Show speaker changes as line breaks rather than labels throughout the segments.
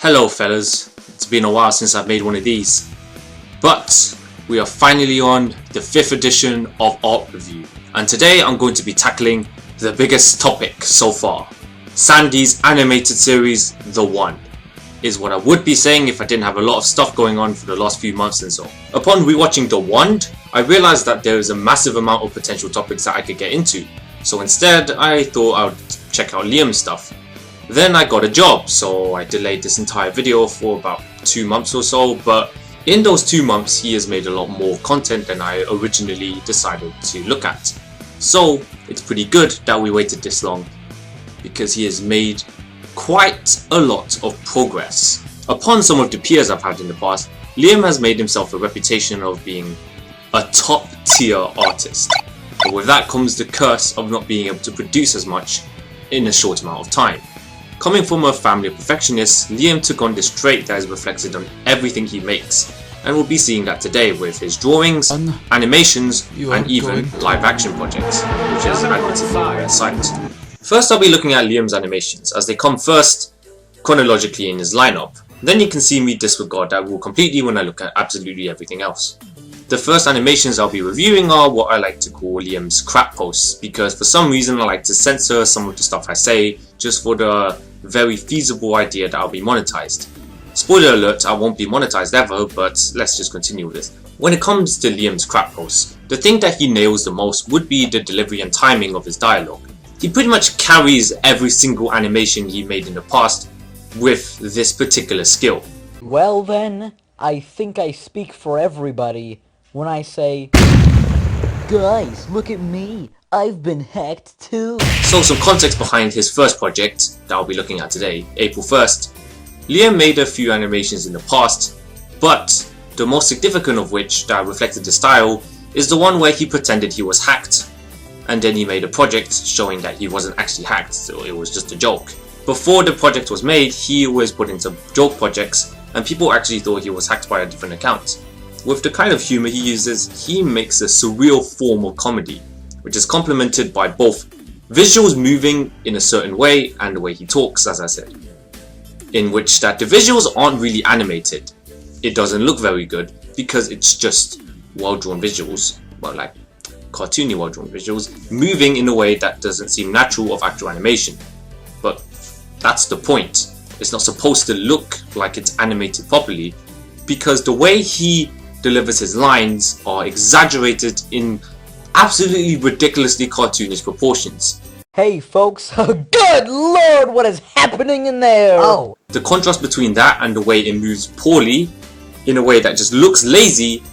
Hello fellas, it's been a while since I've made one of these, but we are finally on the 5th edition of Art Review, and today I'm going to be tackling the biggest topic so far. Sandy's animated series, The One, is what I would be saying if I didn't have a lot of stuff going on for the last few months and so. Upon rewatching The Wand, I realised that there is a massive amount of potential topics that I could get into, so instead I thought I would check out Liam's stuff. Then I got a job, so I delayed this entire video for about 2 months or so, but in those 2 months he has made a lot more content than I originally decided to look at. So it's pretty good that we waited this long, because he has made quite a lot of progress. Upon some of the peers I've had in the past, Liam has made himself a reputation of being a top tier artist, but with that comes the curse of not being able to produce as much in a short amount of time. Coming from a family of perfectionists, Liam took on this trait that is reflected on everything he makes, and we'll be seeing that today with his drawings, animations, and even live action projects, which is advertised on their site. First I'll be looking at Liam's animations, as they come first chronologically in his lineup. Then you can see me disregard that rule completely when I look at absolutely everything else. The first animations I'll be reviewing are what I like to call Liam's crap posts, because for some reason I like to censor some of the stuff I say just for the very feasible idea that I'll be monetized. Spoiler alert, I won't be monetized ever, but let's just continue with this. When it comes to Liam's crap posts, the thing that he nails the most would be the delivery and timing of his dialogue. He pretty much carries every single animation he made in the past with this particular skill.
Well then, I think I speak for everybody when I say, guys, look at me, I've been hacked too.
So some context behind his first project that I'll be looking at today, April 1st. Liam made a few animations in the past, but the most significant of which that reflected the style is the one where he pretended he was hacked, and then he made a project showing that he wasn't actually hacked, so it was just a joke. Before the project was made, he was put into joke projects, and people actually thought he was hacked by a different account. With the kind of humour he uses, he makes a surreal form of comedy, which is complemented by both visuals moving in a certain way and the way he talks, as I said, in which that the visuals aren't really animated. It doesn't look very good because it's just well-drawn visuals, well, like cartoony well-drawn visuals, moving in a way that doesn't seem natural of actual animation. But that's the point. It's not supposed to look like it's animated properly, because the way he delivers his lines are exaggerated in absolutely ridiculously cartoonish proportions.
Hey folks, good lord, what is happening in there? Oh.
The contrast between that and the way it moves poorly, in a way that just looks lazy,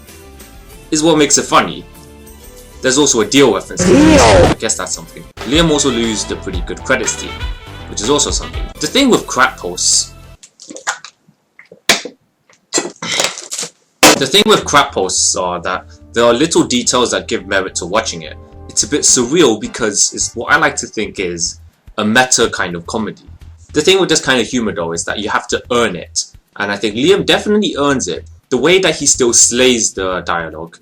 is what makes it funny. There's also a deal reference to this, I guess that's something. Liam also used a pretty good credits team, which is also something. The thing with crap posts are that there are little details that give merit to watching it. It's a bit surreal because it's what I like to think is a meta kind of comedy. The thing with this kind of humor though is that you have to earn it, and I think Liam definitely earns it. The way that he still slays the dialogue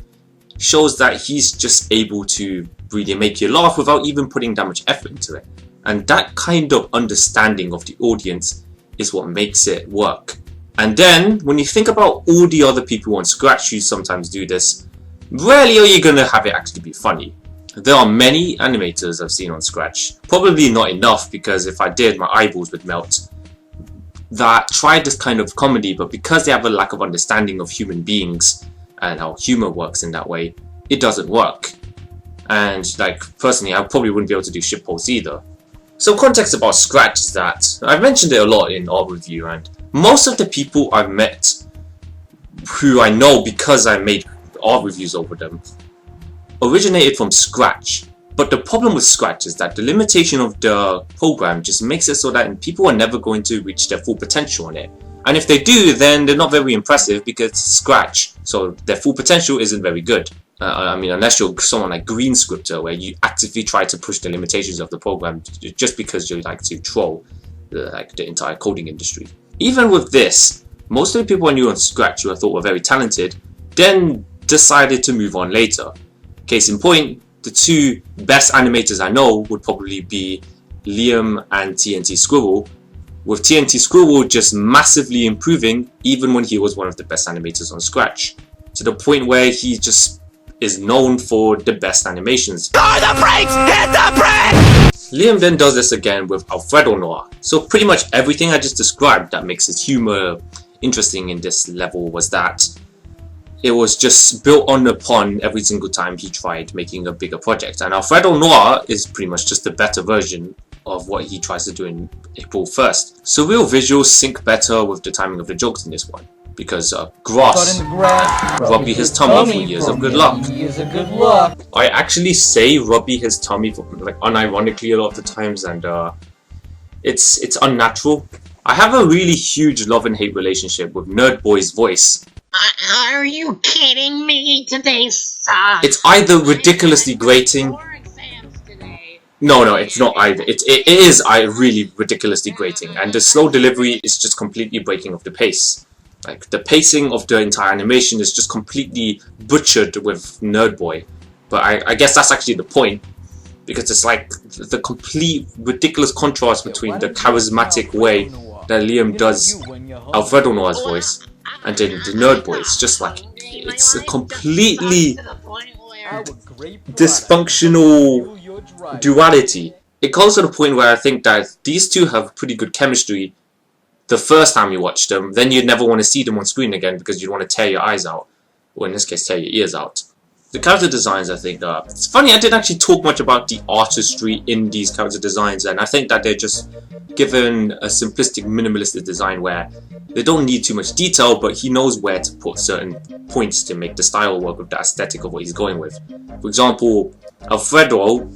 shows that he's just able to really make you laugh without even putting that much effort into it. And that kind of understanding of the audience is what makes it work. And then, when you think about all the other people on Scratch who sometimes do this, rarely are you gonna have it actually be funny. There are many animators I've seen on Scratch, probably not enough because if I did my eyeballs would melt, that tried this kind of comedy, but because they have a lack of understanding of human beings and how humor works in that way, it doesn't work. And like personally, I probably wouldn't be able to do shitposts either. Some context about Scratch is that I've mentioned it a lot in Art Review, and most of the people I've met who I know because I made art reviews over them originated from Scratch. But the problem with Scratch is that the limitation of the program just makes it so that people are never going to reach their full potential on it. And if they do, then they're not very impressive because it's Scratch, so their full potential isn't very good. I mean, unless you're someone like GreenScripter, where you actively try to push the limitations of the program just because you like to troll the entire coding industry. Even with this, most of the people I knew on Scratch who I thought were very talented then decided to move on later. Case in point, the two best animators I know would probably be Liam and TNT Squirrel, with TNT Squirrel just massively improving even when he was one of the best animators on Scratch, to the point where he just is known for the best animations. Go the brakes! Hit the brakes! Liam then does this again with Alfredo Noir. So pretty much everything I just described that makes his humor interesting in this level was that it was just built on upon every single time he tried making a bigger project. And Alfredo Noir is pretty much just a better version of what he tries to do in April 1st. Surreal visuals sync better with the timing of the jokes in this one, because grass, Robbie his tummy for years of good luck. I actually say Robbie his tummy for, like, unironically a lot of the times, and it's unnatural. I have a really huge love and hate relationship with Nerd Boy's voice.
Are you kidding me? Today sucks.
It's either ridiculously grating. No, it's not either. It is really ridiculously grating, and the slow delivery is just completely breaking off the pace. Like, the pacing of the entire animation is just completely butchered with Nerd Boy. But I guess that's actually the point, because it's like the complete ridiculous contrast between the charismatic way that Liam does Alfredo Noir's voice and then the Nerd Boy. It's just like, it's a completely dysfunctional duality. It comes to the point where I think that these two have pretty good chemistry the first time you watch them, then you'd never want to see them on screen again because you'd want to tear your eyes out, or in this case tear your ears out. The character designs, I think, it's funny, I didn't actually talk much about the artistry in these character designs, and I think that they're just given a simplistic, minimalistic design where they don't need too much detail, but he knows where to put certain points to make the style work with the aesthetic of what he's going with. For example, Alfredo,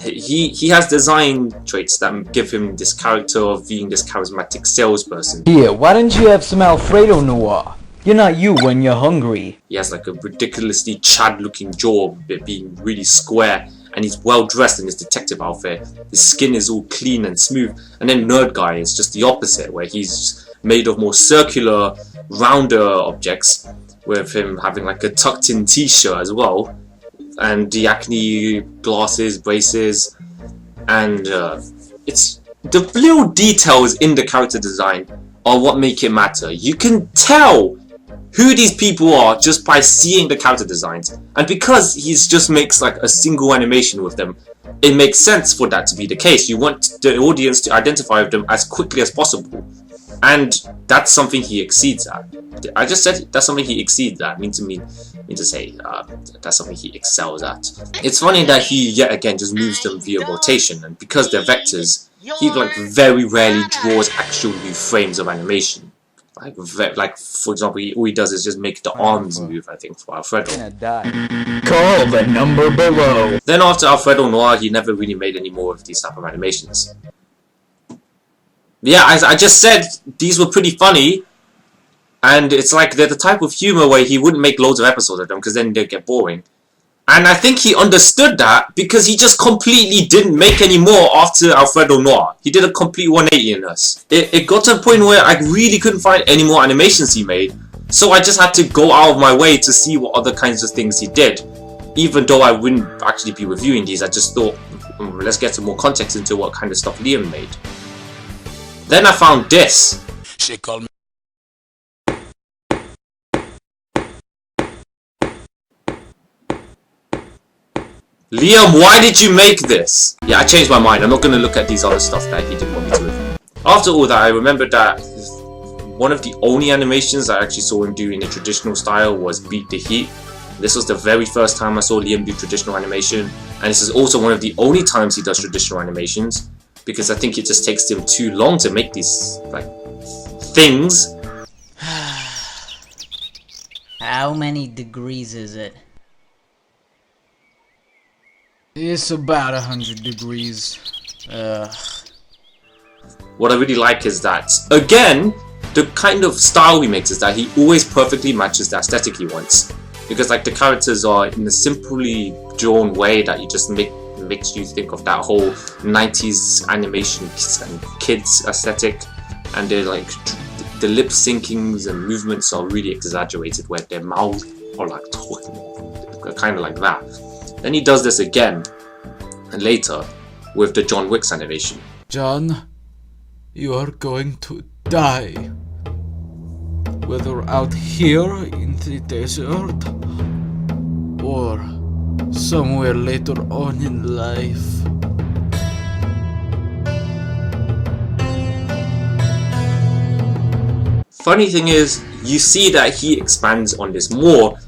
he has design traits that give him this character of being this charismatic salesperson.
Here, why don't you have some Alfredo Noir? You're not you when you're hungry.
He has like a ridiculously Chad looking jaw, being really square, and he's well dressed in his detective outfit. His skin is all clean and smooth. And then Nerd Guy is just the opposite, where he's made of more circular, rounder objects, with him having like a tucked in t-shirt as well, and the acne glasses, braces, and it's the little details in the character design are what make it matter. You can tell who these people are just by seeing the character designs, and because he just makes like a single animation with them, it makes sense for that to be the case. You want the audience to identify with them as quickly as possible, and that's something he exceeds at. I just said that's something he exceeds at. Mean to say that's something he excels at. It's funny that he yet again just moves them via rotation, and because they're vectors, he like very rarely draws actual new frames of animation. Like for example, all he does is just make the arms move, I think, for Alfredo.
Call the number below.
Then after Alfredo Noir, he never really made any more of these type of animations. Yeah, as I just said, these were pretty funny, and it's like they're the type of humor where he wouldn't make loads of episodes of them because then they'd get boring. And I think he understood that because he just completely didn't make any more after Alfredo Noir. He did a complete 180 in us. It got to a point where I really couldn't find any more animations he made, so I just had to go out of my way to see what other kinds of things he did. Even though I wouldn't actually be reviewing these, I just thought, let's get some more context into what kind of stuff Liam made. Then I found this.
She called me.
Liam, why did you make this? Yeah, I changed my mind. I'm not going to look at these other stuff that he didn't want me to review. After all that, I remembered that one of the only animations I actually saw him do in a traditional style was Beat the Heat. This was the very first time I saw Liam do traditional animation, and this is also one of the only times he does traditional animations, because I think it just takes him too long to make these, like, things.
How many degrees is it?
It's about 100 degrees.
What I really like is that, again, the kind of style he makes is that he always perfectly matches the aesthetic he wants. Because like the characters are in a simply drawn way that you just makes you think of that whole 90s animation and kids aesthetic, and they're like the lip syncings and movements are really exaggerated where their mouths are like talking, kind of like that. Then he does this again, and later, with the John Wick's animation.
John,
you are going to die. Whether out here in the desert or somewhere later on in life.
Funny thing is, you see that he expands on this more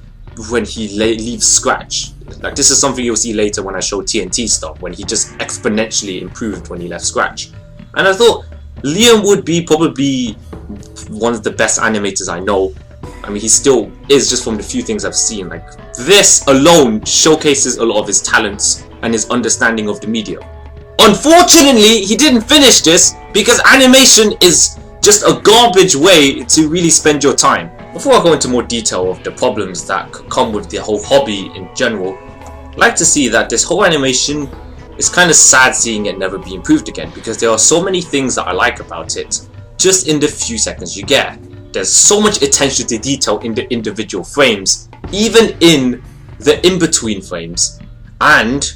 when he leaves Scratch. Like, this is something you'll see later when I show TNT stuff, when he just exponentially improved when he left Scratch. And I thought Liam would be probably one of the best animators I know. I mean, he still is, just from the few things I've seen. Like, this alone showcases a lot of his talents and his understanding of the medium. Unfortunately, he didn't finish this because animation is just a garbage way to really spend your time. Before I go into more detail of the problems that come with the whole hobby in general, I'd like to see that this whole animation is kind of sad seeing it never be improved again, because there are so many things that I like about it just in the few seconds you get. There's so much attention to detail in the individual frames, even in the in-between frames, and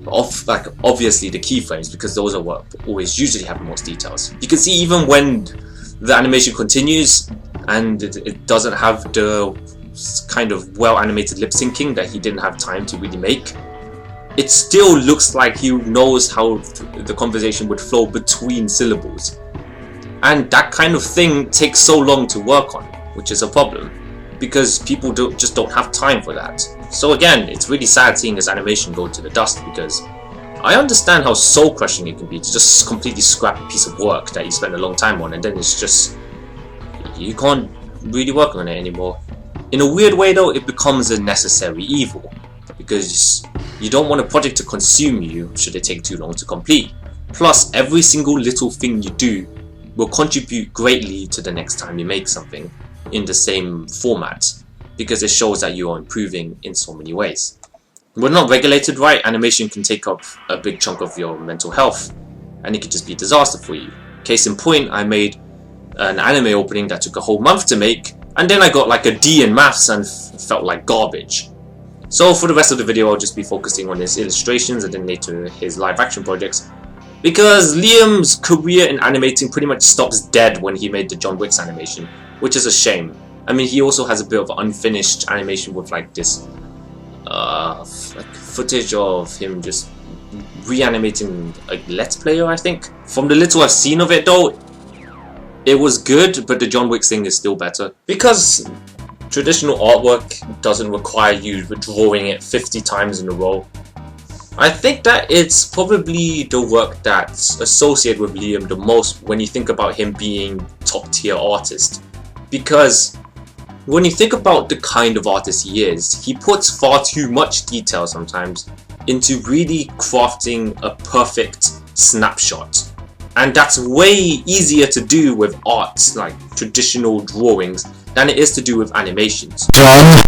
obviously the keyframes, because those are what always usually have the most details. You can see even when the animation continues and it doesn't have the kind of well animated lip syncing that he didn't have time to really make, it still looks like he knows how the conversation would flow between syllables, and that kind of thing takes so long to work on, which is a problem because people just don't have time for that. So again, it's really sad seeing his animation go to the dust, because I understand how soul crushing it can be to just completely scrap a piece of work that you spent a long time on, and then it's just, you can't really work on it anymore. In a weird way though, it becomes a necessary evil, because you don't want a project to consume you should it take too long to complete. Plus, every single little thing you do will contribute greatly to the next time you make something in the same format, because it shows that you are improving in so many ways. When not regulated right, animation can take up a big chunk of your mental health, and it could just be a disaster for you. Case in point, I made an anime opening that took a whole month to make, and then I got like a D in maths and felt like garbage. So for the rest of the video, I'll just be focusing on his illustrations and then later his live action projects, because Liam's career in animating pretty much stops dead when he made the John Wick's animation, which is a shame. I mean, he also has a bit of unfinished animation with like this like footage of him just reanimating a Let's Player, I think. From the little I've seen of it though, it was good, but the John Wick thing is still better, because traditional artwork doesn't require you drawing it 50 times in a row. I think that it's probably the work that's associated with Liam the most when you think about him being top tier artist, because when you think about the kind of artist he is, he puts far too much detail sometimes into really crafting a perfect snapshot. And that's way easier to do with art, like traditional drawings, than it is to do with animations.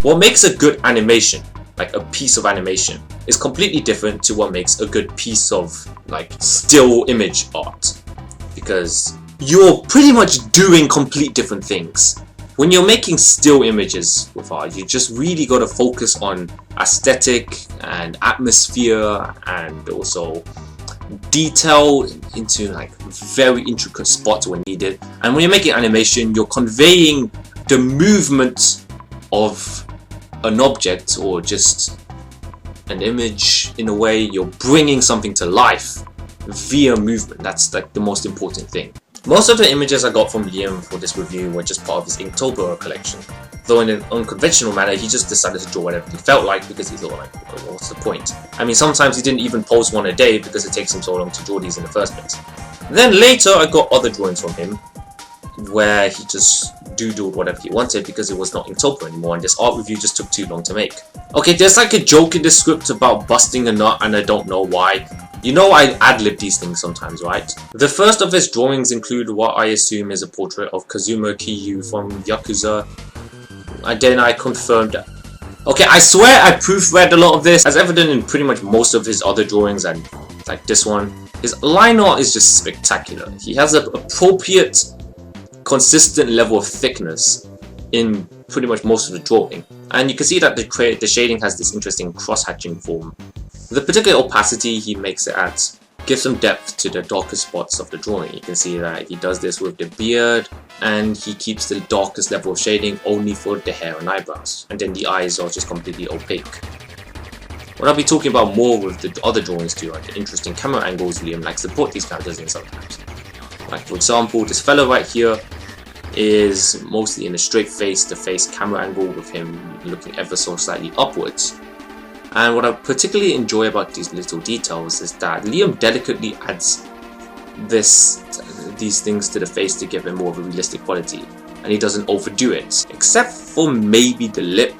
What makes a good animation, like a piece of animation, is completely different to what makes a good piece of like still image art, because you're pretty much doing complete different things. When you're making still images with art, you just really got to focus on aesthetic and atmosphere, and also detail into like very intricate spots when needed. And when you're making animation, you're conveying the movement of an object or just an image. In a way, you're bringing something to life via movement. That's like the most important thing. Most of the images I got from Liam for this review were just part of his Inktober collection, though in an unconventional manner he just decided to draw whatever he felt like, because he thought like, well, what's the point? I mean, sometimes he didn't even post one a day because it takes him so long to draw these in the first place. Then later I got other drawings from him where he just doodled whatever he wanted because it was not Inktober anymore, and this art review just took too long to make. Okay, there's like a joke in the script about busting a nut, and I don't know why. You know, I ad-lib these things sometimes, right? The first of his drawings include what I assume is a portrait of Kazuma Kiryu from Yakuza, and then I confirmed that. Okay, I swear I proofread a lot of this, as evident in pretty much most of his other drawings, and like this one. His line art is just spectacular. He has an appropriate, consistent level of thickness in pretty much most of the drawing, and you can see that the shading has this interesting cross-hatching form. The particular opacity he makes it at give some depth to the darker spots of the drawing. You can see that he does this with the beard, and he keeps the darkest level of shading only for the hair and eyebrows, and then the eyes are just completely opaque. What I'll be talking about more with the other drawings too are the interesting camera angles Liam likes to put these characters in sometimes. Like for example, this fellow right here is mostly in a straight face-to-face camera angle with him looking ever so slightly upwards. And what I particularly enjoy about these little details is that Liam delicately adds these things to the face to give him more of a realistic quality, and he doesn't overdo it, except for maybe the lip.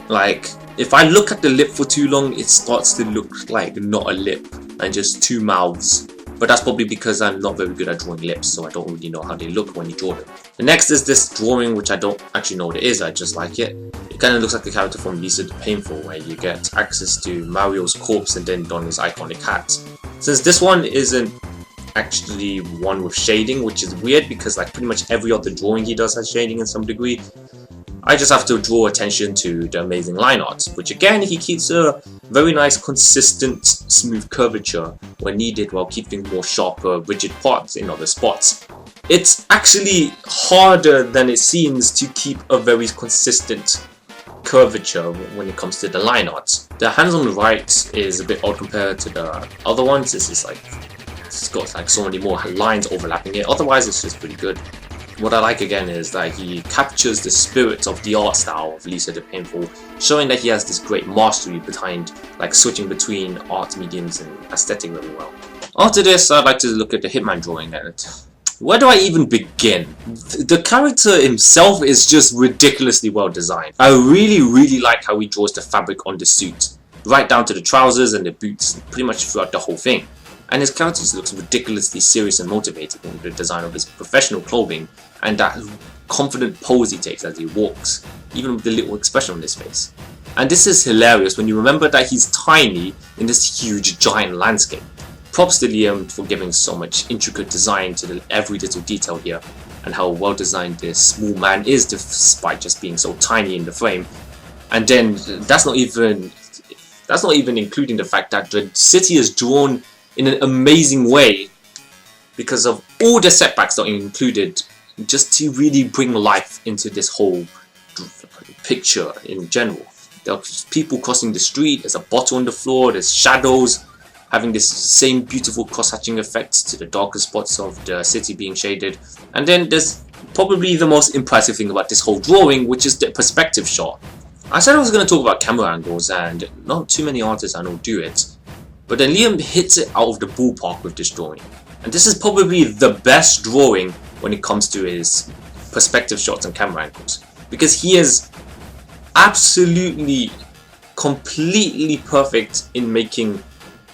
Like, if I look at the lip for too long, it starts to look like not a lip and just two mouths. But that's probably because I'm not very good at drawing lips, so I don't really know how they look when you draw them. The next is this drawing, which I don't actually know what it is, I just like it. It kind of looks like a character from Lisa the Painful, where you get access to Mario's corpse and then don his iconic hat. Since this one isn't actually one with shading, which is weird because like pretty much every other drawing he does has shading in some degree, I just have to draw attention to the amazing line art, which again he keeps a very nice consistent smooth curvature when needed while keeping more sharper rigid parts in other spots. It's actually harder than it seems to keep a very consistent curvature when it comes to the line art. The hands on the right is a bit odd compared to the other ones. This is like, it's got like so many more lines overlapping it, otherwise it's just pretty good. What I like again is that he captures the spirit of the art style of Lisa the Painful, showing that he has this great mastery behind like switching between art mediums and aesthetic very well. After this, I'd like to look at the Hitman drawing, and where do I even begin? The character himself is just ridiculously well designed. I really like how he draws the fabric on the suit, right down to the trousers and the boots, pretty much throughout the whole thing. And his character just looks ridiculously serious and motivated in the design of his professional clothing and that confident pose he takes as he walks, even with the little expression on his face. And this is hilarious when you remember that he's tiny in this huge giant landscape. Props to Liam for giving so much intricate design to every little detail here, and how well designed this small man is despite just being so tiny in the frame. And then that's not even including the fact that the city is drawn in an amazing way because of all the setbacks that are included, just to really bring life into this whole picture in general. There are people crossing the street, there's a bottle on the floor, there's shadows having this same beautiful cross-hatching effect to the darker spots of the city being shaded. And then there's probably the most impressive thing about this whole drawing, which is the perspective shot. I said I was going to talk about camera angles, and not too many artists I know do it. But then Liam hits it out of the ballpark with this drawing. And this is probably the best drawing when it comes to his perspective shots and camera angles. Because he is absolutely, completely perfect in making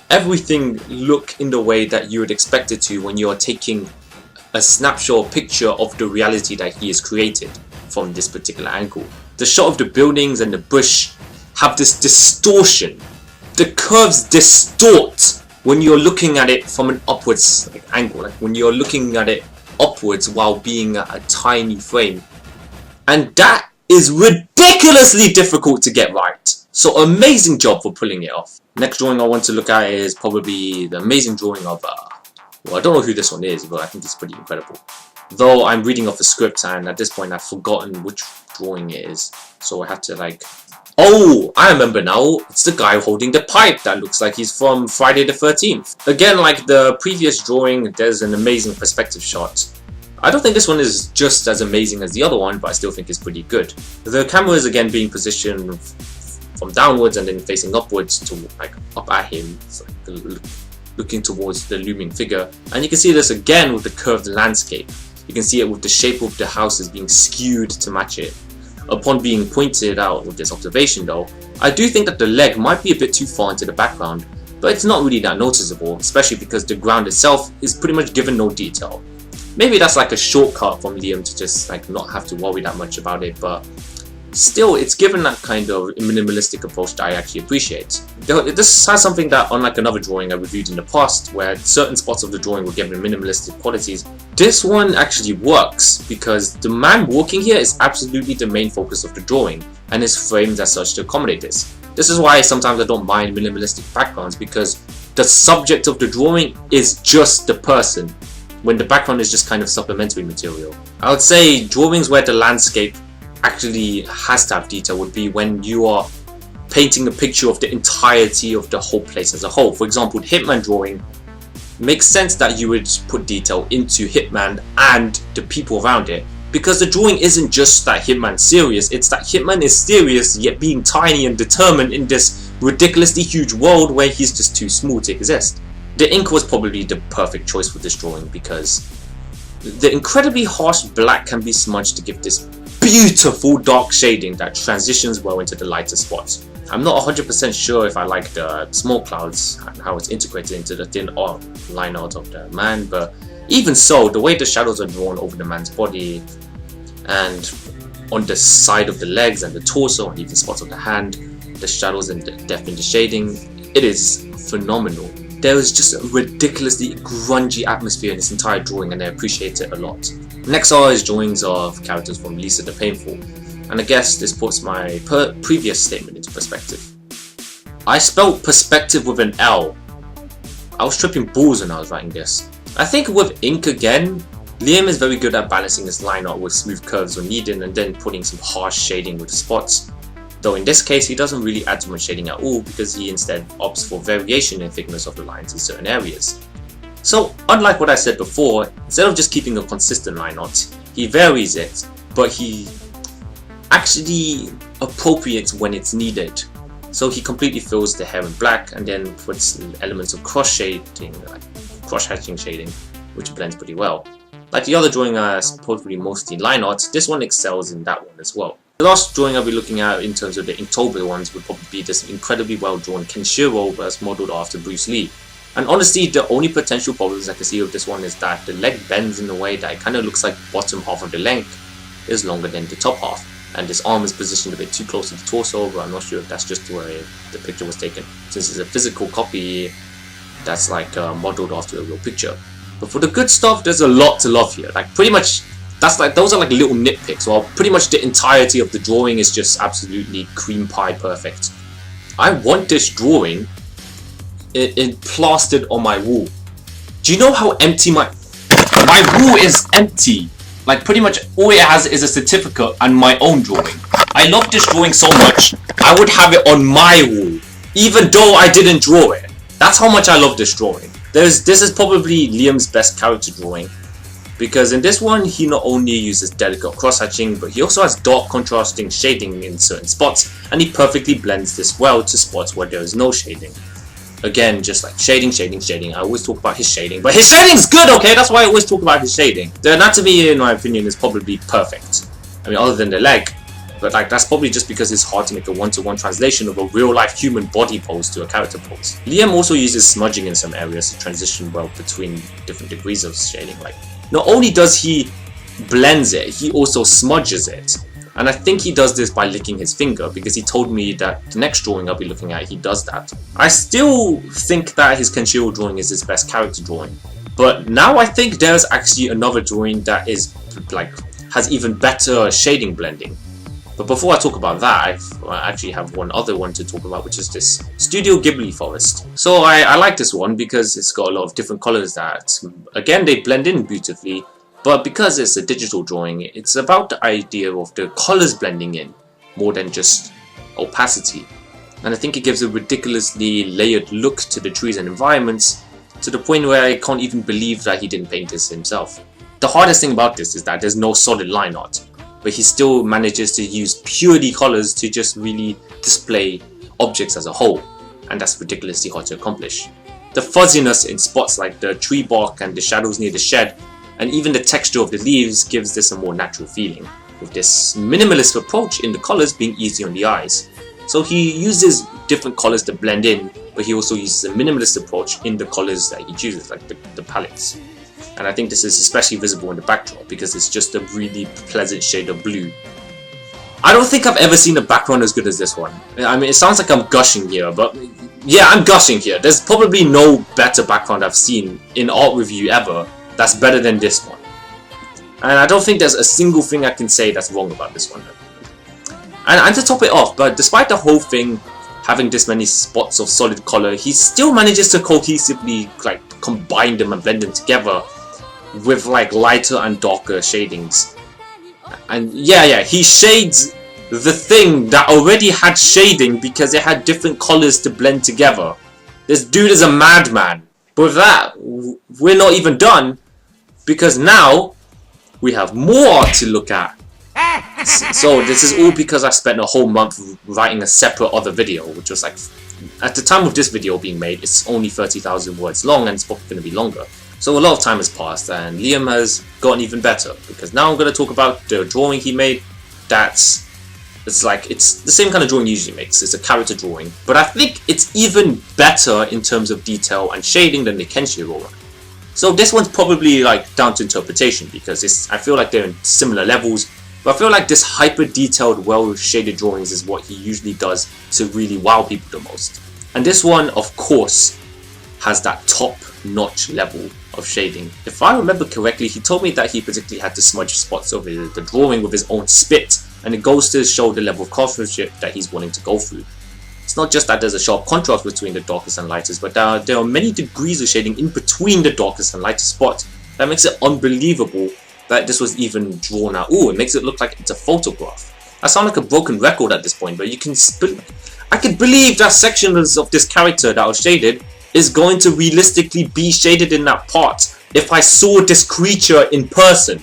everything look in the way that you would expect it to when you are taking a snapshot picture of the reality that he has created from this particular angle. The shot of the buildings and the bush have this distortion. The curves distort when you're looking at it from an upwards angle, like when you're looking at it upwards while being at a tiny frame. And that is ridiculously difficult to get right. So amazing job for pulling it off. Next drawing I want to look at is probably the amazing drawing of, well, I don't know who this one is, but I think it's pretty incredible. Though I'm reading off the script and at this point I've forgotten which drawing it is. So I have to like, oh, I remember now. It's the guy holding the pipe that looks like he's from Friday the 13th. Again, like the previous drawing, there's an amazing perspective shot. I don't think this one is just as amazing as the other one, but I still think it's pretty good. The camera is again being positioned from downwards and then facing upwards to like up at him. It's like looking towards the looming figure. And you can see this again with the curved landscape. You can see it with the shape of the houses being skewed to match it. Upon being pointed out with this observation though, I do think that the leg might be a bit too far into the background, but it's not really that noticeable, especially because the ground itself is pretty much given no detail. Maybe that's like a shortcut from Liam to just like not have to worry that much about it, but still it's given that kind of minimalistic approach that I actually appreciate. This has something that, unlike another drawing I reviewed in the past where certain spots of the drawing were given minimalistic qualities, this one actually works because the man walking here is absolutely the main focus of the drawing and is framed as such to accommodate this. This is why sometimes I don't mind minimalistic backgrounds, because the subject of the drawing is just the person, when the background is just kind of supplementary material. I would say drawings where the landscape actually has to have detail would be when you are painting a picture of the entirety of the whole place as a whole. For example, Hitman drawing makes sense that you would put detail into Hitman and the people around it, because the drawing isn't just that Hitman's serious, it's that Hitman is serious yet being tiny and determined in this ridiculously huge world where he's just too small to exist. The ink was probably the perfect choice for this drawing because the incredibly harsh black can be smudged to give this beautiful dark shading that transitions well into the lighter spots. I'm not 100% sure if I like the small clouds and how it's integrated into the thin line art of the man, but even so, the way the shadows are drawn over the man's body and on the side of the legs and the torso and even spots of the hand, the shadows and the depth in the shading, it is phenomenal. There is just a ridiculously grungy atmosphere in this entire drawing and I appreciate it a lot. Next are his drawings of characters from Lisa the Painful, and I guess this puts my previous statement into perspective. I spelled perspective with an L. I was tripping balls when I was writing this. I think with ink again, Liam is very good at balancing his line art with smooth curves when needed and then putting some harsh shading with spots. Though in this case he doesn't really add too much shading at all because he instead opts for variation in thickness of the lines in certain areas. So unlike what I said before, instead of just keeping a consistent line art, he varies it, but he actually appropriates when it's needed. So he completely fills the hair in black and then puts elements of cross shading, like cross hatching shading, which blends pretty well. Like the other drawing supposedly mostly line art, this one excels in that one as well. The last drawing I'll be looking at in terms of the Inktober ones would probably be this incredibly well drawn Kenshiro as modelled after Bruce Lee. And honestly, the only potential problems I can see with this one is that the leg bends in a way that it kind of looks like the bottom half of the leg is longer than the top half. And this arm is positioned a bit too close to the torso, but I'm not sure if that's just the way the picture was taken. Since it's a physical copy that's like modelled after a real picture. But for the good stuff, there's a lot to love here. Like pretty much, those are like little nitpicks, while pretty much the entirety of the drawing is just absolutely cream pie perfect. I want this drawing it plastered on my wall. Do you know how empty my wall is? Empty. Like pretty much all it has is a certificate and my own drawing. I love this drawing so much, I would have it on my wall, even though I didn't draw it. That's how much I love this drawing. This is probably Liam's best character drawing, because in this one he not only uses delicate cross-hatching, but he also has dark contrasting shading in certain spots, and he perfectly blends this well to spots where there is no shading. Again, just like shading. I always talk about his shading, but his shading's good, okay? That's why I always talk about his shading. The anatomy, in my opinion, is probably perfect. I mean, other than the leg. But like, that's probably just because it's hard to make a one-to-one translation of a real-life human body pose to a character pose. Liam also uses smudging in some areas to transition well between different degrees of shading. Like, not only does he blends it, he also smudges it. And I think he does this by licking his finger, because he told me that the next drawing I'll be looking at, he does that. I still think that his Kenshiro drawing is his best character drawing, but now I think there's actually another drawing that is like has even better shading blending. But before I talk about that, I actually have one other one to talk about, which is this Studio Ghibli forest. So I like this one because it's got a lot of different colors that, again, they blend in beautifully. But because it's a digital drawing, it's about the idea of the colors blending in more than just opacity. And I think it gives a ridiculously layered look to the trees and environments, to the point where I can't even believe that he didn't paint this himself. The hardest thing about this is that there's no solid line art, but he still manages to use purely colors to just really display objects as a whole, and that's ridiculously hard to accomplish. The fuzziness in spots like the tree bark and the shadows near the shed, and even the texture of the leaves gives this a more natural feeling, with this minimalist approach in the colors being easy on the eyes. So he uses different colors to blend in, but he also uses a minimalist approach in the colors that he chooses, like the palettes. And I think this is especially visible in the backdrop because it's just a really pleasant shade of blue. I don't think I've ever seen a background as good as this one. I mean, it sounds like I'm gushing here, but yeah, I'm gushing here. There's probably no better background I've seen in art review ever that's better than this one. And I don't think there's a single thing I can say that's wrong about this one. And to top it off, but despite the whole thing having this many spots of solid color, he still manages to cohesively like combine them and blend them together with like lighter and darker shadings. And yeah, he shades the thing that already had shading because it had different colors to blend together. This dude is a madman. But with that, we're not even done, because now we have more to look at. So this is all because I spent a whole month writing a separate other video, which was like, at the time of this video being made, it's only 30,000 words long, and it's probably going to be longer. So a lot of time has passed, and Liam has gotten even better, because now I'm going to talk about the drawing he made. It's the same kind of drawing he usually makes. It's a character drawing, but I think it's even better in terms of detail and shading than the Kenshiro one. So this one's probably like down to interpretation, because I feel like they're in similar levels, but I feel like this hyper detailed, well shaded drawings is what he usually does to really wow people the most. And this one, of course, has that top notch level of shading. If I remember correctly, he told me that he particularly had to smudge spots over the drawing with his own spit, and it goes to show the level of craftsmanship that he's wanting to go through. It's not just that there's a sharp contrast between the darkest and lightest, but there are many degrees of shading in between the darkest and lightest spots that makes it unbelievable that this was even drawn out. Ooh, it makes it look like it's a photograph. I sound like a broken record at this point, but I can believe that sections of this character that was shaded is going to realistically be shaded in that part if I saw this creature in person.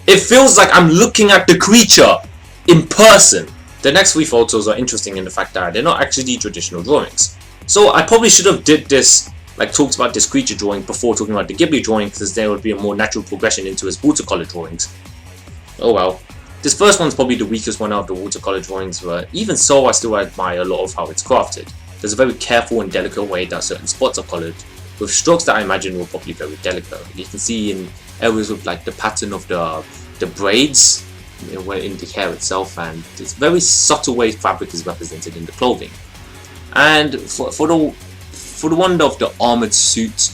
It feels like I'm looking at the creature in person. The next 3 photos are interesting in the fact that they're not actually traditional drawings. So I probably should have talked about this creature drawing before talking about the Ghibli drawing, because there would be a more natural progression into his watercolor drawings. Oh well. This first one's probably the weakest one out of the watercolor drawings, but even so I still admire a lot of how it's crafted. There's a very careful and delicate way that certain spots are colored, with strokes that I imagine were probably very delicate. You can see in areas with like the pattern of the braids in the hair itself, and this very subtle way fabric is represented in the clothing. And for the one of the armored suit,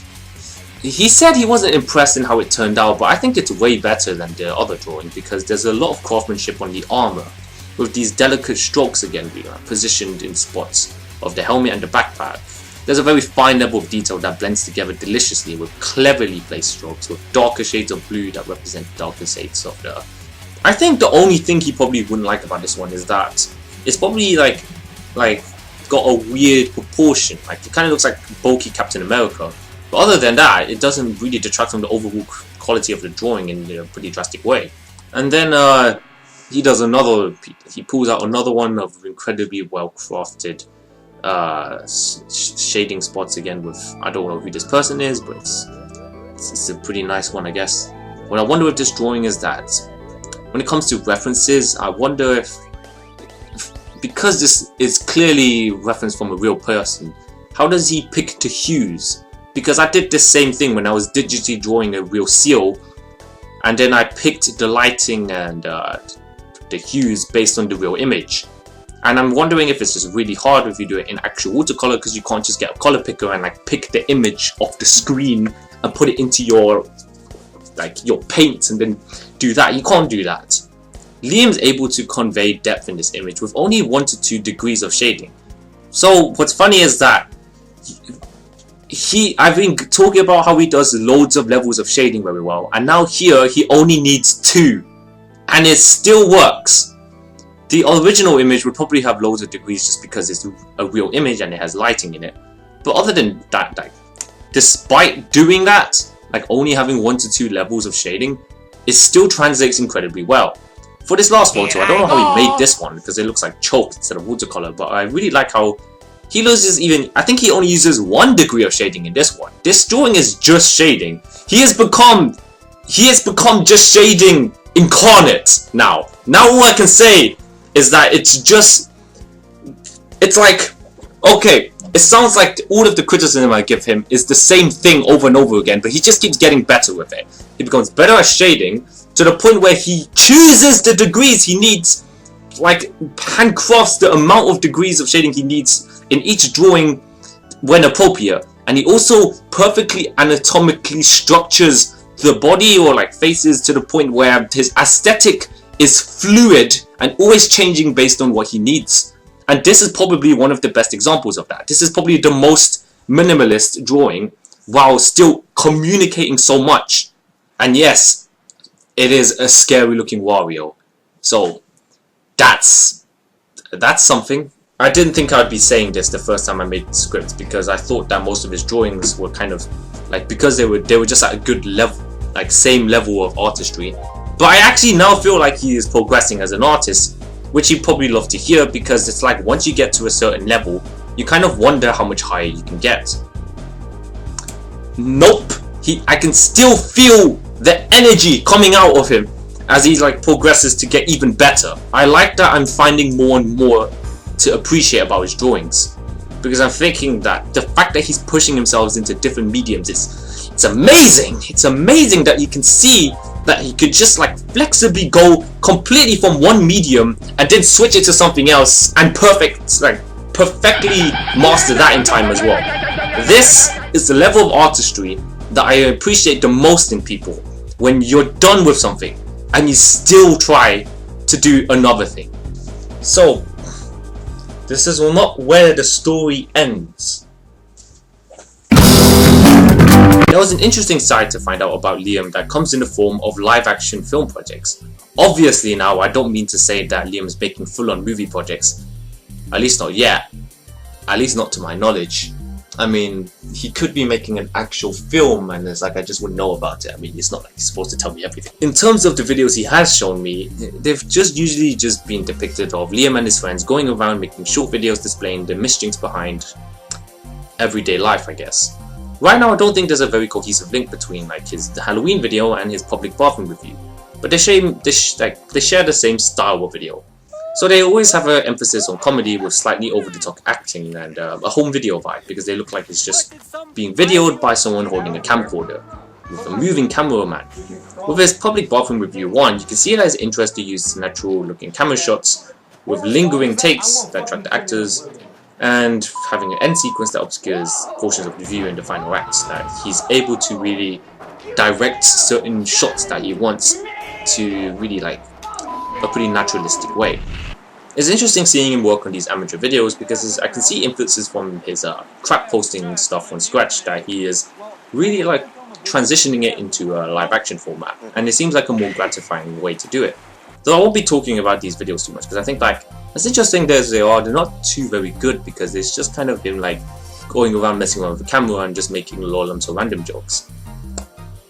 he said he wasn't impressed in how it turned out, but I think it's way better than the other drawing, because there's a lot of craftsmanship on the armor, with these delicate strokes again being positioned in spots of the helmet and the backpack. There's a very fine level of detail that blends together deliciously with cleverly placed strokes, with darker shades of blue that represent darker shades of the... I think the only thing he probably wouldn't like about this one is that it's probably like got a weird proportion. Like it kind of looks like bulky Captain America. But other than that, it doesn't really detract from the overall quality of the drawing in a pretty drastic way. And then he pulls out another one of incredibly well crafted shading spots again with, I don't know who this person is, but it's a pretty nice one, I guess. What I wonder with this drawing is that when it comes to references, I wonder if because this is clearly referenced from a real person, how does he pick the hues? Because I did the same thing when I was digitally drawing a real seal, and then I picked the lighting and the hues based on the real image. And I'm wondering if it's just really hard if you do it in actual watercolor, because you can't just get a color picker and like pick the image off the screen and put it into your paint and then do that. You can't do that. Liam's able to convey depth in this image with only 1 to 2 degrees of shading. So what's funny is that I've been talking about how he does loads of levels of shading very well, and now here he only needs 2 and it still works. The original image would probably have loads of degrees just because it's a real image and it has lighting in it. But other than that, like, despite doing that, like only having 1 to 2 levels of shading, it still translates incredibly well. For this last photo, I don't know how he made this one because it looks like chalk instead of watercolor, but I really like how he loses I think he only uses 1 degree of shading in this one. This drawing is just shading. He has become just shading incarnate now. Now all I can say is that it's like, okay, it sounds like all of the criticism I give him is the same thing over and over again, but he just keeps getting better with it. He becomes better at shading to the point where he chooses the degrees he needs, like handcrafts the amount of degrees of shading he needs in each drawing when appropriate. And he also perfectly anatomically structures the body or like faces to the point where his aesthetic is fluid and always changing based on what he needs. And this is probably one of the best examples of that. This is probably the most minimalist drawing while still communicating so much. And yes, it is a scary looking Wario. So that's something. I didn't think I'd be saying this the first time I made the script, because I thought that most of his drawings were kind of like, because they were just at a good level, like same level of artistry. But I actually now feel like he is progressing as an artist, which he'd probably love to hear, because it's like once you get to a certain level, you kind of wonder how much higher you can get. Nope, I can still feel the energy coming out of him as he like progresses to get even better. I like that I'm finding more and more to appreciate about his drawings, because I'm thinking that the fact that he's pushing himself into different mediums it's amazing. It's amazing that you can see that he could just like flexibly go completely from one medium and then switch it to something else and perfectly master that in time as well. This is the level of artistry that I appreciate the most in people, when you're done with something and you still try to do another thing. So this is not where the story ends. There was an interesting side to find out about Liam that comes in the form of live-action film projects. Obviously now, I don't mean to say that Liam is making full-on movie projects. At least not yet. At least not to my knowledge. I mean, he could be making an actual film and it's like I just wouldn't know about it. I mean, it's not like he's supposed to tell me everything. In terms of the videos he has shown me, they've usually just been depicted of Liam and his friends going around making short videos displaying the mischiefs behind everyday life, I guess. Right now, I don't think there's a very cohesive link between like the Halloween video and his public bathroom review, but they share the same style of video. So they always have an emphasis on comedy with slightly over-the-top acting and a home video vibe, because they look like it's just being videoed by someone holding a camcorder with a moving cameraman. With his public bathroom review 1, you can see that his interest to use natural-looking camera shots with lingering takes that attract the actors, and having an end sequence that obscures portions of the view in the final act, that he's able to really direct certain shots that he wants to really like a pretty naturalistic way. It's interesting seeing him work on these amateur videos, because I can see influences from his crap posting stuff on Scratch that he is really like transitioning it into a live action format, and it seems like a more gratifying way to do it. Though I won't be talking about these videos too much, because I think like as interesting as they are, they're not too very good, because it's just kind of him like going around messing around with the camera and just making lolums or random jokes.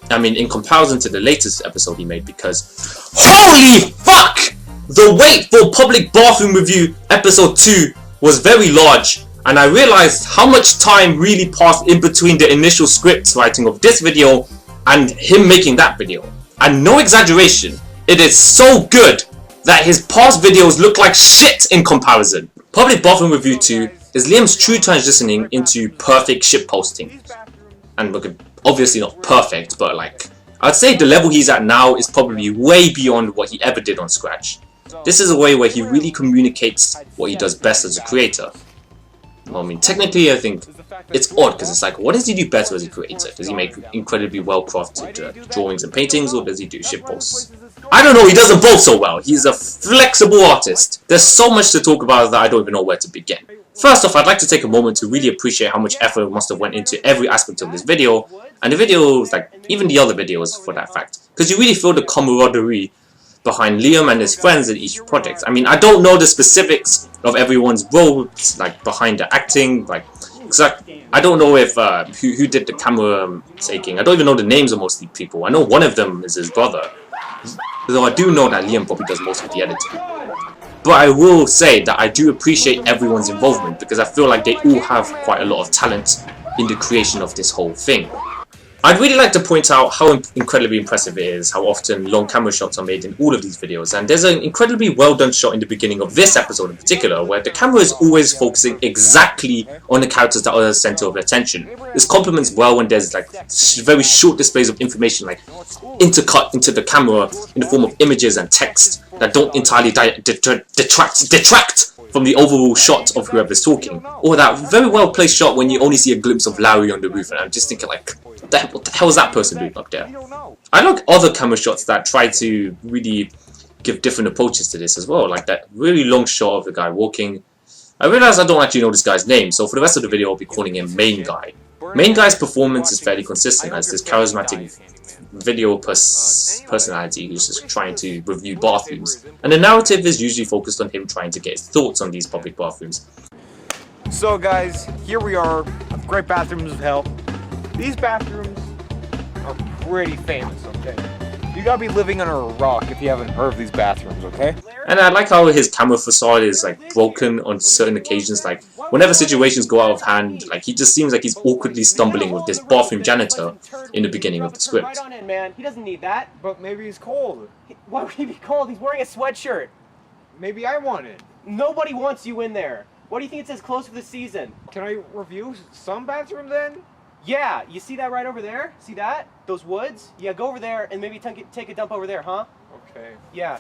I mean, in comparison to the latest episode he made, because holy fuck! The wait for public bathroom review episode 2 was very large, and I realized how much time really passed in between the initial script writing of this video and him making that video. And no exaggeration, it is so good that his past videos look like shit in comparison. Public bathroom review 2 is Liam's true transitioning into perfect shit posting. And look, obviously not perfect, but like I'd say the level he's at now is probably way beyond what he ever did on Scratch. This is a way where he really communicates what he does best as a creator. Well, I mean, technically I think it's odd, because it's like, what does he do better as a creator? Does he make incredibly well crafted drawings and paintings, or does he do shitposts? I don't know, he does them both so well. He's a flexible artist. There's so much to talk about that I don't even know where to begin. First off, I'd like to take a moment to really appreciate how much effort must have went into every aspect of this video, and the videos, like even the other videos for that fact, because you really feel the camaraderie behind Liam and his friends in each project. I mean, I don't know the specifics of everyone's roles, like behind the acting, like exactly. I don't know if who did the camera taking. I don't even know the names of most of these people. I know one of them is his brother, though I do know that Liam probably does most of the editing. But I will say that I do appreciate everyone's involvement, because I feel like they all have quite a lot of talent in the creation of this whole thing. I'd really like to point out how incredibly impressive it is how often long camera shots are made in all of these videos, and there's an incredibly well done shot in the beginning of this episode in particular where the camera is always focusing exactly on the characters that are the center of attention. This complements well when there's like very short displays of information like intercut into the camera in the form of images and text that don't entirely detract from the overall shot of whoever's talking, or that very well placed shot when you only see a glimpse of Larry on the roof, and I'm just thinking like, what the hell is that person doing up there? I like other camera shots that try to really give different approaches to this as well, like that really long shot of the guy walking, I realize I don't actually know this guy's name, so for the rest of the video I'll be calling him Main Guy. Main Guy's performance is fairly consistent as this charismatic video personality who's just trying to review bathrooms, and the narrative is usually focused on him trying to get his thoughts on these public bathrooms.
So guys, here we are at the Great Bathrooms of Hell. These bathrooms are pretty famous, okay? You gotta be living under a rock if you haven't heard of these bathrooms, okay?
And I like how his camera facade is like broken on certain occasions, like whenever situations go out of hand, like he just seems like he's awkwardly stumbling with this bathroom janitor in the beginning of the script.
Right on in, man. He doesn't need that.
But maybe he's cold.
Why would he be cold? He's wearing a sweatshirt.
Maybe I want it.
Nobody wants you in there. What do you think it says close for the season?
Can I review some bathroom then?
Yeah, you see that right over there? See that? Those woods? Yeah, go over there and maybe take a dump over there, huh?
Okay.
Yeah.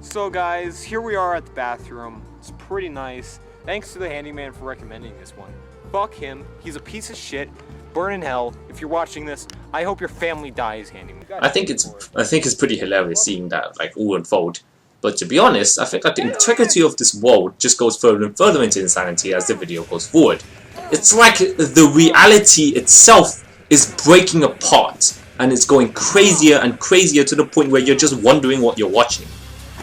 So guys, here we are at the bathroom. It's pretty nice. Thanks to the handyman for recommending this one. Fuck him. He's a piece of shit. Burn in hell. If you're watching this, I hope your family dies, handyman.
I think it's pretty hilarious seeing that like all unfold. But to be honest, I think that the integrity of this world just goes further and further into insanity as the video goes forward. It's like the reality itself is breaking apart and it's going crazier and crazier to the point where you're just wondering what you're watching.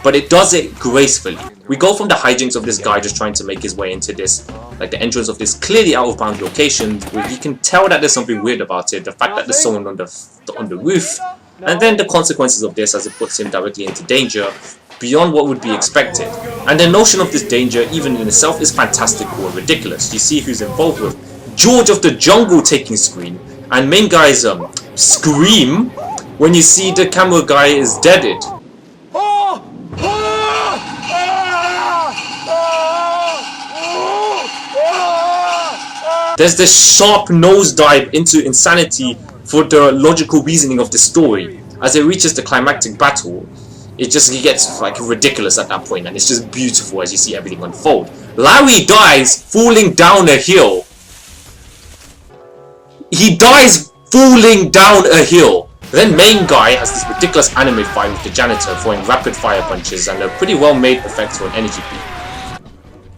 But it does it gracefully. We go from the hijinks of this guy just trying to make his way into this, like the entrance of this clearly out of bounds location, where you can tell that there's something weird about it, the fact that there's someone on the roof, and then the consequences of this as it puts him directly into danger beyond what would be expected. And the notion of this danger even in itself is fantastical and ridiculous. You see who's involved with George of the Jungle taking screen, and Main Guy's scream when you see the camera guy is deaded. There's this sharp nosedive into insanity for the logical reasoning of the story. As it reaches the climactic battle, he gets like ridiculous at that point, and it's just beautiful as you see everything unfold. Larry dies falling down a hill. He dies falling down a hill. Then Main Guy has this ridiculous anime fight with the janitor, throwing rapid fire punches and a pretty well made effect for an energy peak.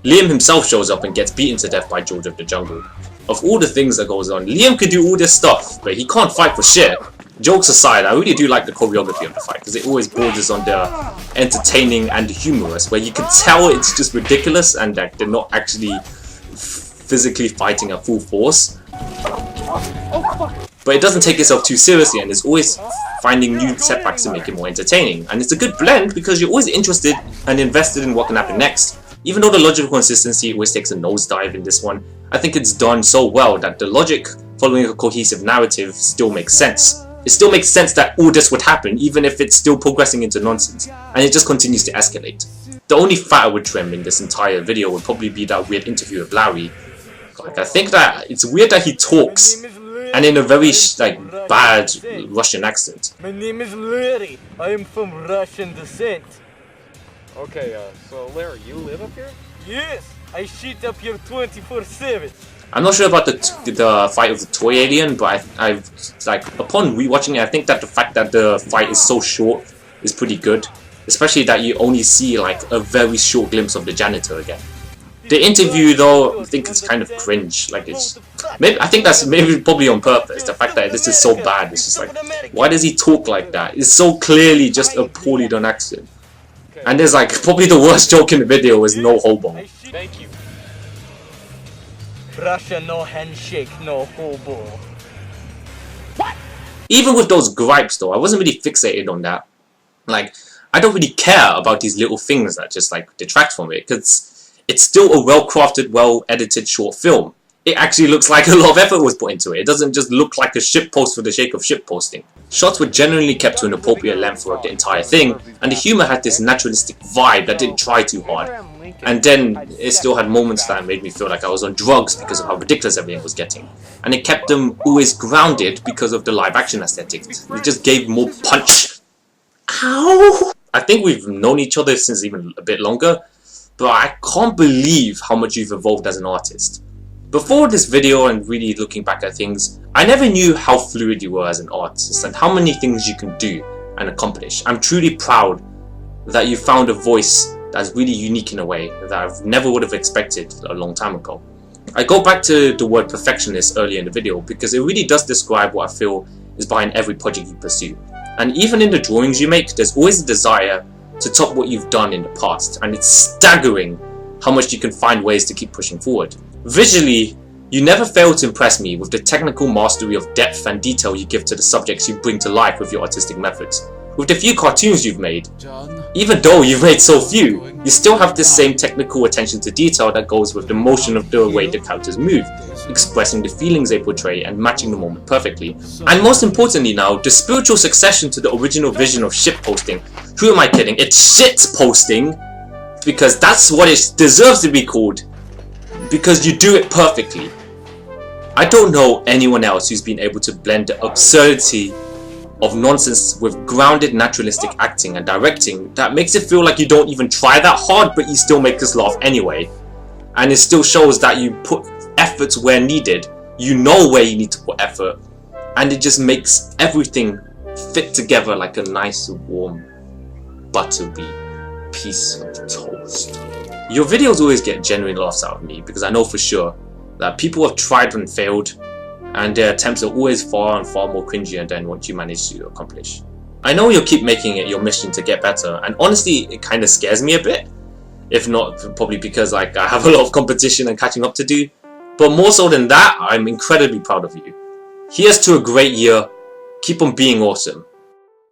Liam himself shows up and gets beaten to death by George of the Jungle. Of all the things that goes on, Liam could do all this stuff, but he can't fight for shit. Jokes aside, I really do like the choreography of the fight, because it always borders on the entertaining and humorous, where you can tell it's just ridiculous and that they're not actually physically fighting at full force. But it doesn't take itself too seriously, and it's always finding new setbacks to make it more entertaining. And it's a good blend because you're always interested and invested in what can happen next. Even though the logical consistency always takes a nosedive in this one, I think it's done so well that the logic following a cohesive narrative still makes sense. It still makes sense that all this would happen even if it's still progressing into nonsense, and it just continues to escalate. The only fat I would trim in this entire video would probably be that weird interview with Larry. Like, I think that it's weird that he talks and in a very bad Russian accent.
My name is Larry. I am from Russian descent.
Okay, so Larry, you live up here?
Yes, I shit up here 24/7.
I'm not sure about the fight of the toy alien, but I've upon rewatching it, I think that the fact that the fight is so short is pretty good, especially that you only see like a very short glimpse of the janitor again. The interview, though, I think it's kind of cringe. Like I think that's probably on purpose. The fact that this is so bad, it's just like, why does he talk like that? It's so clearly just a poorly done accent. And there's like probably the worst joke in the video is no hobo.
Thank you.
Russia, no handshake, no hobo.
Even with those gripes though, I wasn't really fixated on that. Like, I don't really care about these little things that just like detract from it, because it's still a well-crafted, well-edited short film. It actually looks like a lot of effort was put into it. It doesn't just look like a shitpost for the sake of shitposting. Shots were generally kept to an appropriate length throughout the entire thing, and the humour had this naturalistic vibe that didn't try too hard. And then it still had moments that made me feel like I was on drugs because of how ridiculous everything was getting. And it kept them always grounded because of the live action aesthetic. It just gave more punch. Ow! I think we've known each other since even a bit longer, but I can't believe how much you've evolved as an artist. Before this video and really looking back at things, I never knew how fluid you were as an artist and how many things you can do and accomplish. I'm truly proud that you found a voice that's really unique in a way that I never would have expected a long time ago. I go back to the word perfectionist earlier in the video because it really does describe what I feel is behind every project you pursue. And even in the drawings you make, there's always a desire to top what you've done in the past, and it's staggering how much you can find ways to keep pushing forward. Visually, you never fail to impress me with the technical mastery of depth and detail you give to the subjects you bring to life with your artistic methods. With the few cartoons you've made, even though you've made so few, you still have the same technical attention to detail that goes with the motion of the way the characters move, expressing the feelings they portray and matching the moment perfectly. And most importantly now, the spiritual succession to the original vision of shitposting. Who am I kidding? It's shitposting, because that's what it deserves to be called, because you do it perfectly. I don't know anyone else who's been able to blend the absurdity of nonsense with grounded naturalistic acting and directing that makes it feel like you don't even try that hard, but you still make us laugh anyway. And it still shows that you put effort where needed, you know where you need to put effort, and it just makes everything fit together like a nice warm buttery piece of toast. Your videos always get genuine laughs out of me because I know for sure that people have tried and failed, and their attempts are always far and far more cringier than what you manage to accomplish. I know you'll keep making it your mission to get better, and honestly it kind of scares me a bit, if not probably because like I have a lot of competition and catching up to do, but more so than that, I'm incredibly proud of you. Here's to a great year. Keep on being awesome.